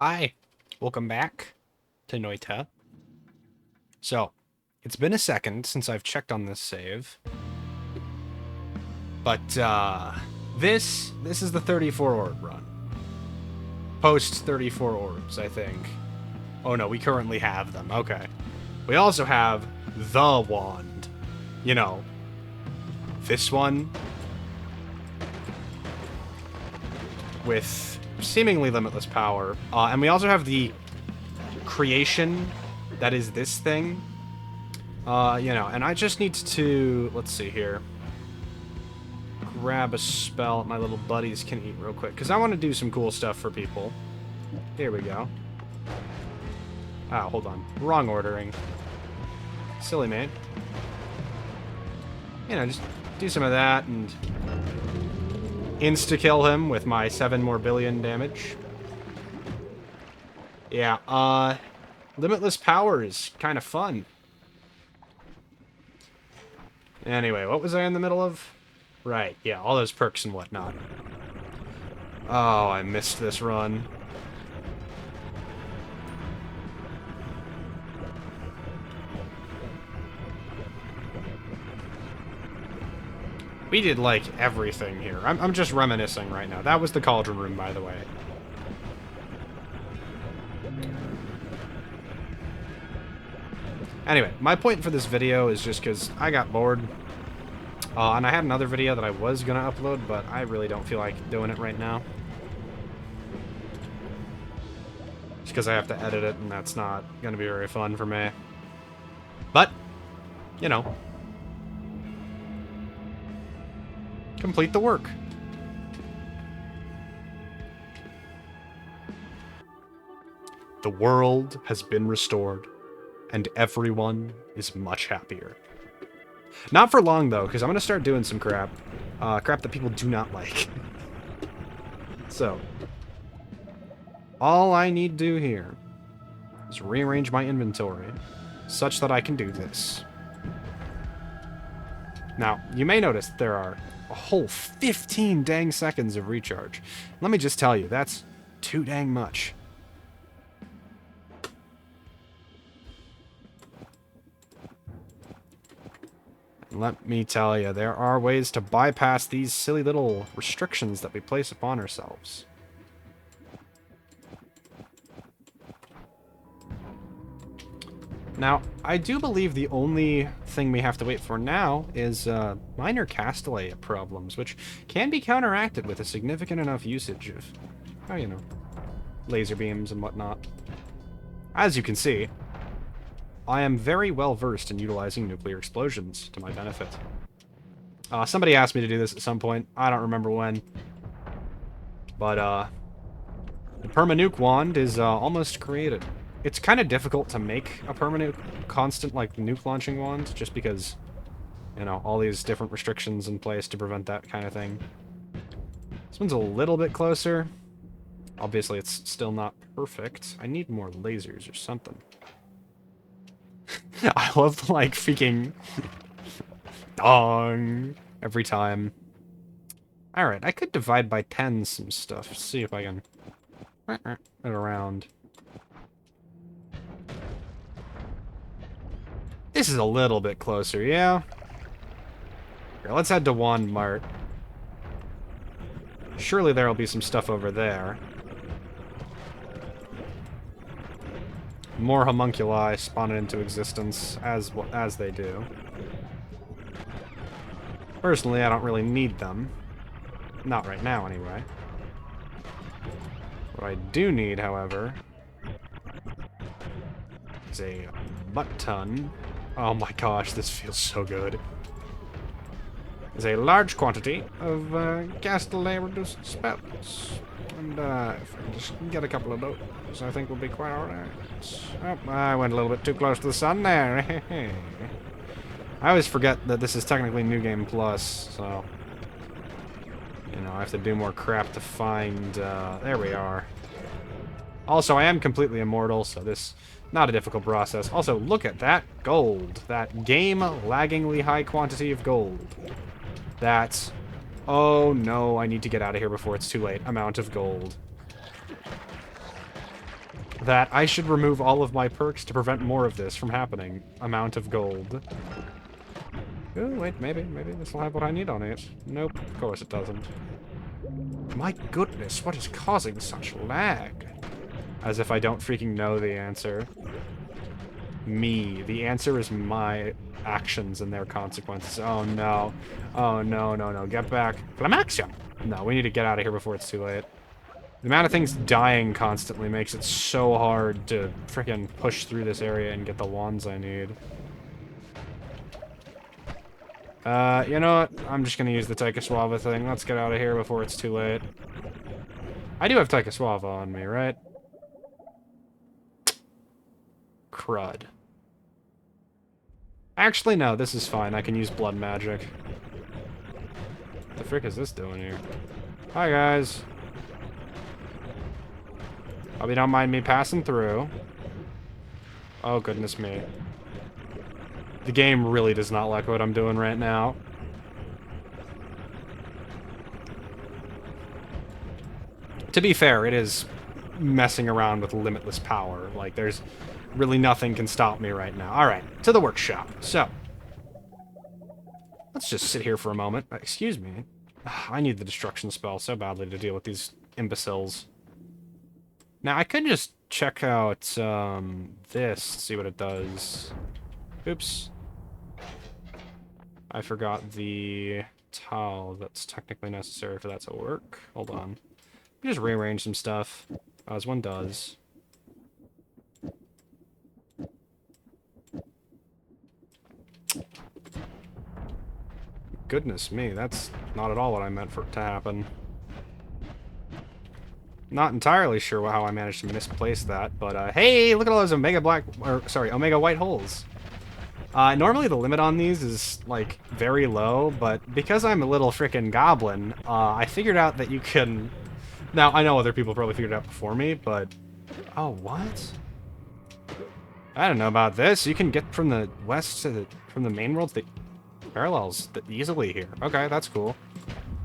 Hi, welcome back to Noita. So, it's been a second since I've checked on this save. But, this is the 34 orb run. Post 34 orbs, I think. Oh no, we currently have them, okay. We also have the wand. You know, this one. With seemingly limitless power. And we also have the creation that is this thing. You know, and I just need to, let's see here. Grab a spell that my little buddies can eat real quick, because I want to do some cool stuff for people. Here we go. Oh, hold on. Wrong ordering. Silly mate. You know, just do some of that and insta-kill him with my 7 more billion damage. Yeah, limitless power is kind of fun. Anyway, what was I in the middle of? Right, yeah, all those perks and whatnot. Oh, I missed this run. We did, like, everything here. I'm just reminiscing right now. That was the Cauldron Room, by the way. Anyway, my point for this video is just because I got bored. And I had another video that I was going to upload, but I really don't feel like doing it right now. Just because I have to edit it, and that's not going to be very fun for me. But, you know. Complete the work. The world has been restored, and everyone is much happier. Not for long, though, because I'm going to start doing some crap. Crap that people do not like. So, all I need to do here is rearrange my inventory such that I can do this. Now, you may notice there are a whole 15 dang seconds of recharge. Let me just tell you, that's too dang much. Let me tell you, there are ways to bypass these silly little restrictions that we place upon ourselves. Now, I do believe the only thing we have to wait for now is minor cast delay problems, which can be counteracted with a significant enough usage of, oh, you know, laser beams and whatnot. As you can see, I am very well versed in utilizing nuclear explosions to my benefit. Somebody asked me to do this at some point. I don't remember when. But, the permanuke wand is almost created. It's kind of difficult to make a permanuke constant, like, nuke launching wand, just because, you know, all these different restrictions in place to prevent that kind of thing. This one's a little bit closer. Obviously, it's still not perfect. I need more lasers or something. I love, like, freaking dong every time. Alright, I could divide by 10 some stuff. See if I can it around. This is a little bit closer, yeah? Here, let's head to Wand Mart. Surely there'll be some stuff over there. More homunculi spawn into existence, as they do. Personally, I don't really need them. Not right now, anyway. What I do need, however, is a butt-ton. Oh my gosh, this feels so good. Is a large quantity of gas-delay reduced spells. And if I just get a couple of those, I think we'll be quite alright. Oh, I went a little bit too close to the sun there. I always forget that this is technically New Game Plus, so... You know, I have to do more crap to find... there we are. Also, I am completely immortal, so this... Not a difficult process. Also, look at that gold. That game-laggingly high quantity of gold. That's... Oh no, I need to get out of here before it's too late. Amount of gold. that I should remove all of my perks to prevent more of this from happening. Amount of gold. Oh, wait, maybe this will have what I need on it. Nope, of course it doesn't. My goodness, what is causing such lag? As if I don't freaking know the answer. Me. The answer is my actions and their consequences. Oh no. Oh no, no, no. Get back. Flamaxia! No, we need to get out of here before it's too late. The amount of things dying constantly makes it so hard to freaking push through this area and get the wands I need. You know what? I'm just gonna use the Taika Suava thing. Let's get out of here before it's too late. I do have Taika Suava on me, right? Crud. Actually, no, this is fine. I can use blood magic. What the frick is this doing here? Hi, guys. Hope you don't mind me passing through. Oh, goodness me. The game really does not like what I'm doing right now. To be fair, it is messing around with limitless power. Like, there's really nothing can stop me right now. Alright, to the workshop. So, let's just sit here for a moment. Excuse me. I need the destruction spell so badly to deal with these imbeciles. Now, I could just check out this, see what it does. Oops. I forgot the tile that's technically necessary for that to work. Hold on. Let me just rearrange some stuff, as one does. Goodness me, that's not at all what I meant for it to happen. Not entirely sure how I managed to misplace that, but hey, look at all those Omega white holes. Normally the limit on these is, like, very low, but because I'm a little frickin' goblin, I figured out that you can... Now, I know other people probably figured it out before me, but... Oh, what? I don't know about this. You can get from the west to the... from the main world to the parallels easily here. Okay, that's cool.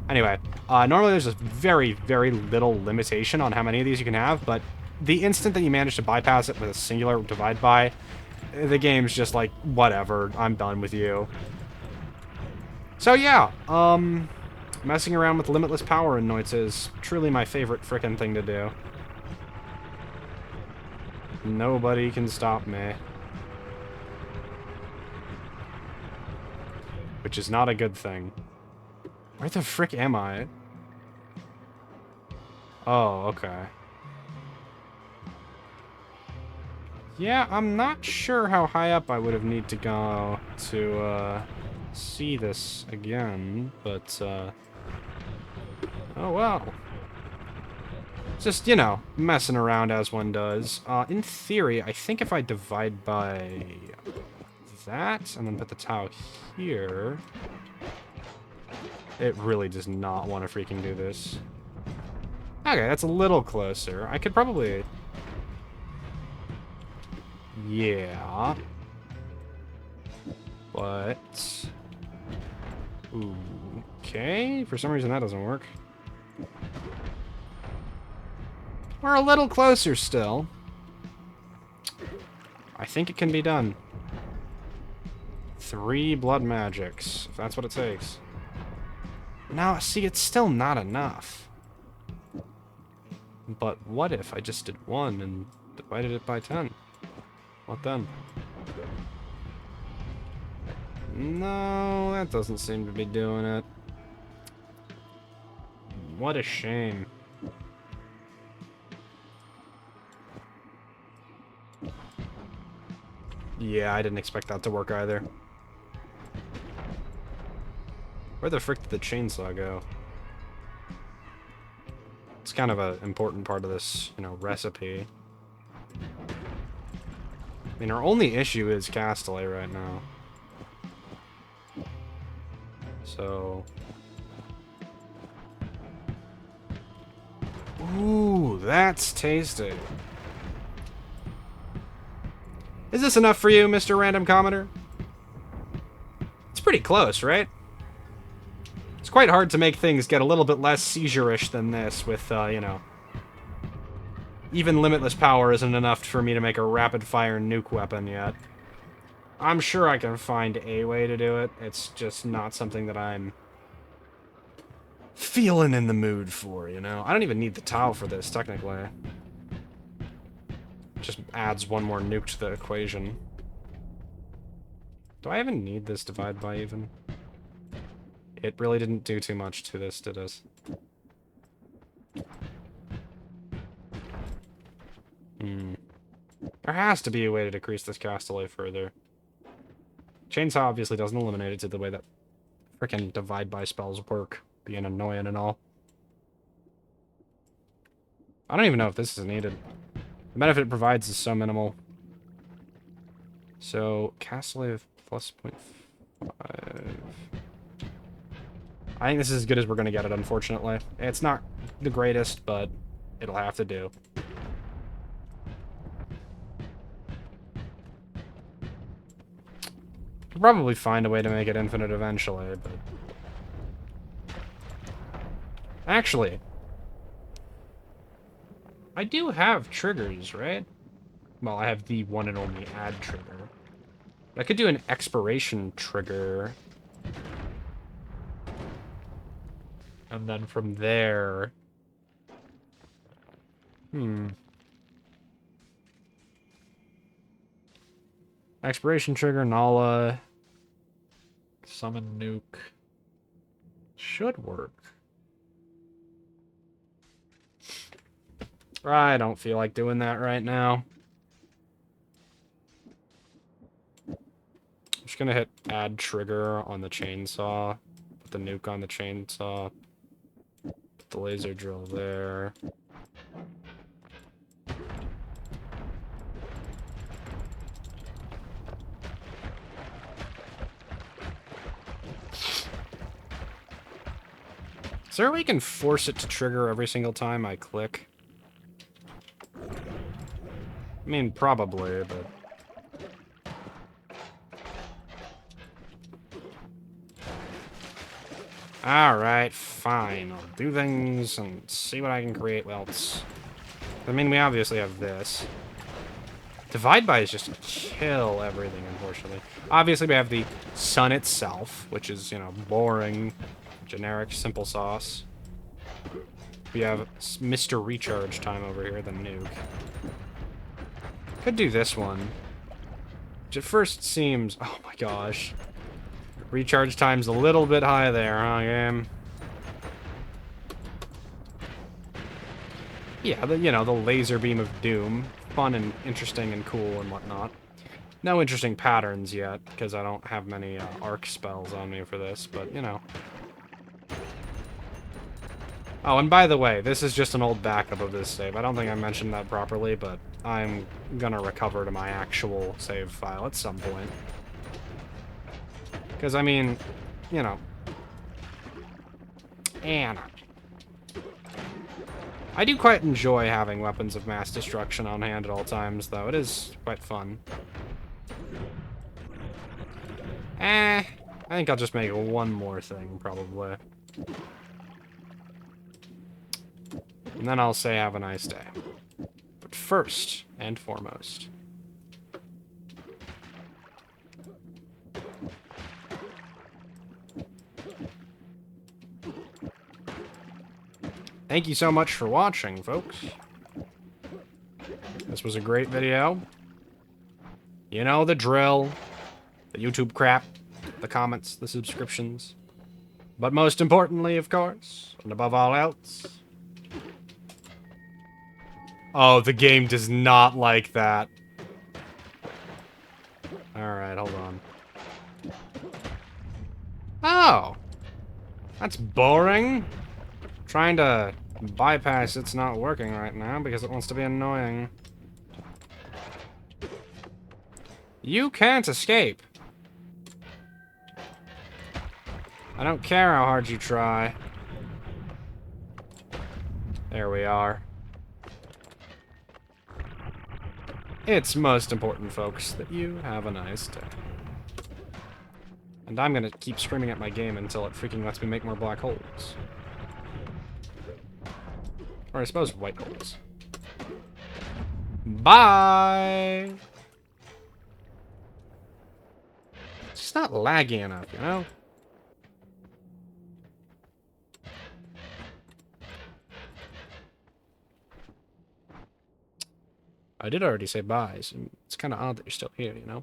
Anyway, normally there's a very, very little limitation on how many of these you can have, but the instant that you manage to bypass it with a singular divide by, the game's just like, whatever, I'm done with you. So yeah, messing around with limitless power in Noitz is truly my favorite frickin' thing to do. Nobody can stop me. Which is not a good thing. Where the frick am I? Oh, okay. Yeah, I'm not sure how high up I would have need to go to, see this again, but, oh well. Just, you know, messing around as one does. In theory, I think if I divide by that, and then put the tile here... It really does not want to freaking do this. Okay, that's a little closer. I could probably... Yeah. But... Ooh, okay. For some reason that doesn't work. We're a little closer still. I think it can be done. 3 blood magics, if that's what it takes. Now, see, it's still not enough. But what if I just did 1 and divided it by 10? What then? No, that doesn't seem to be doing it. What a shame. Yeah, I didn't expect that to work either. Where the frick did the chainsaw go? It's kind of an important part of this, you know, recipe. I mean, our only issue is Castellet right now. So... Ooh, that's tasty. Is this enough for you, Mr. Random Commenter? It's pretty close, right? It's quite hard to make things get a little bit less seizure-ish than this with, you know, Even limitless power isn't enough for me to make a rapid-fire nuke weapon yet. I'm sure I can find a way to do it. It's just not something that I'm feeling in the mood for, you know? I don't even need the tile for this, technically. Just adds one more nuke to the equation. Do I even need this divide by even? It really didn't do too much to this, did it? There has to be a way to decrease this castellet further. Chainsaw obviously doesn't eliminate it to the way that frickin' divide by spells work, being annoying and all. I don't even know if this is needed. The benefit it provides is so minimal. So, castellet of plus 0.5... I think this is as good as we're going to get it, unfortunately. It's not the greatest, but it'll have to do. Could probably find a way to make it infinite eventually, but... Actually... I do have triggers, right? Well, I have the one and only add trigger. I could do an expiration trigger... And then from there... Expiration trigger, Nala... Summon nuke... Should work. I don't feel like doing that right now. I'm just gonna hit add trigger on the chainsaw. Put the nuke on the chainsaw. Put the laser drill there. Is there a way you can force it to trigger every single time I click? I mean, probably, but... Alright, fine. I'll do things and see what I can create. Well, it's... I mean, we obviously have this. Divide by is just kill everything, unfortunately. Obviously, we have the sun itself, which is, you know, boring, generic, simple sauce. We have Mr. Recharge Time over here, the nuke. Could do this one. Which at first seems... Oh my gosh. Recharge time's a little bit high there, huh, game? Yeah, you know, the laser beam of doom. Fun and interesting and cool and whatnot. No interesting patterns yet, because I don't have many arc spells on me for this, but, you know. Oh, and by the way, this is just an old backup of this save. I don't think I mentioned that properly, but I'm gonna recover to my actual save file at some point. Because, I mean, you know. Anna. I do quite enjoy having weapons of mass destruction on hand at all times, though. It is quite fun. I think I'll just make one more thing, probably. And then I'll say have a nice day. But first and foremost... Thank you so much for watching, folks. This was a great video. You know the drill. The YouTube crap. The comments. The subscriptions. But most importantly, of course, and above all else... Oh, the game does not like that. Alright, hold on. Oh! That's boring. Trying to bypass it's not working right now because it wants to be annoying. You can't escape. I don't care how hard you try. There we are. It's most important, folks, that you have a nice day. And I'm gonna keep screaming at my game until it freaking lets me make more black holes. Or I suppose white holes. Bye! It's just not laggy enough, you know? I did already say bye, so it's kind of odd that you're still here, you know?